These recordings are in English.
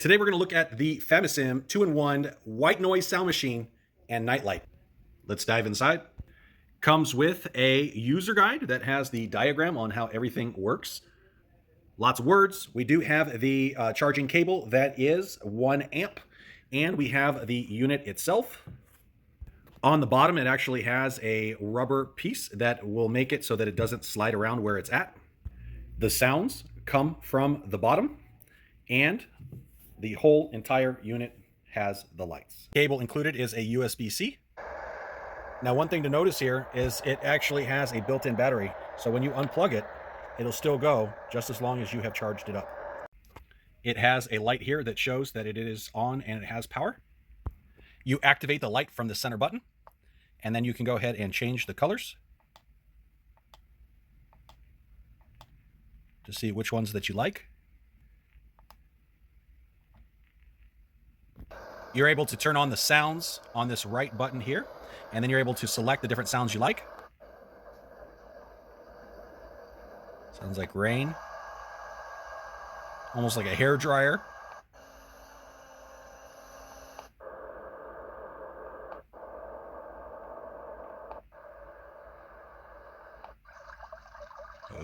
Today we're going to look at the FamiSym 2-in-1 white noise sound machine and nightlight. Let's dive inside. Comes with a user guide that has the diagram on how everything works. Lots of words. We do have the charging cable that is 1 amp, and we have the unit itself. On the bottom, it actually has a rubber piece that will make it so that it doesn't slide around where it's at. The sounds come from the bottom, and the whole entire unit has the lights. Cable included is a USB-C. Now, one thing to notice here is it actually has a built-in battery. So when you unplug it, it'll still go just as long as you have charged it up. It has a light here that shows that it is on and it has power. You activate the light from the center button, and then you can go ahead and change the colors to see which ones that you like. You're able to turn on the sounds on this right button here, and then you're able to select the different sounds you like. Sounds like rain. Almost like a hair dryer.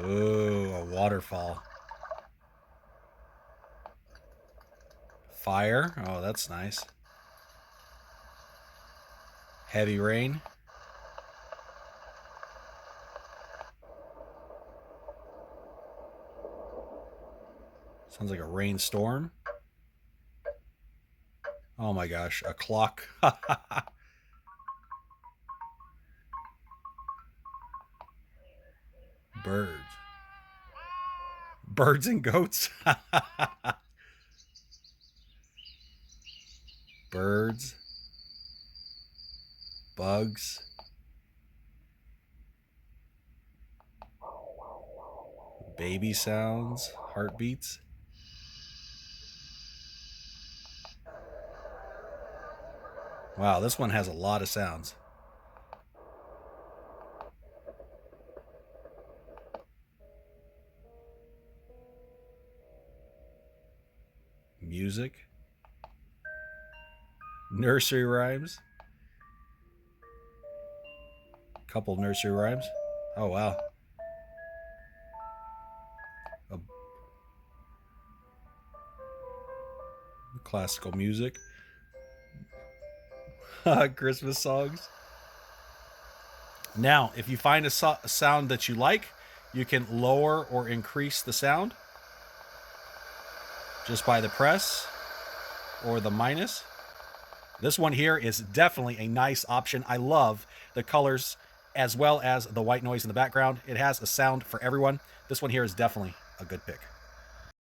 Oh, a waterfall. Fire. Oh, that's nice. Heavy rain. Sounds like a rainstorm. Oh my gosh, a clock. Birds. Birds and goats. Birds. Bugs. Baby sounds. Heartbeats. Wow, this one has a lot of sounds. Music. Nursery rhymes. Couple nursery rhymes. Oh, wow. Classical music. Christmas songs. Now, if you find a sound that you like, you can lower or increase the sound just by the press or the minus. This one here is definitely a nice option. I love the colors as well as the white noise in the background. It has a sound for everyone. This one here is definitely a good pick.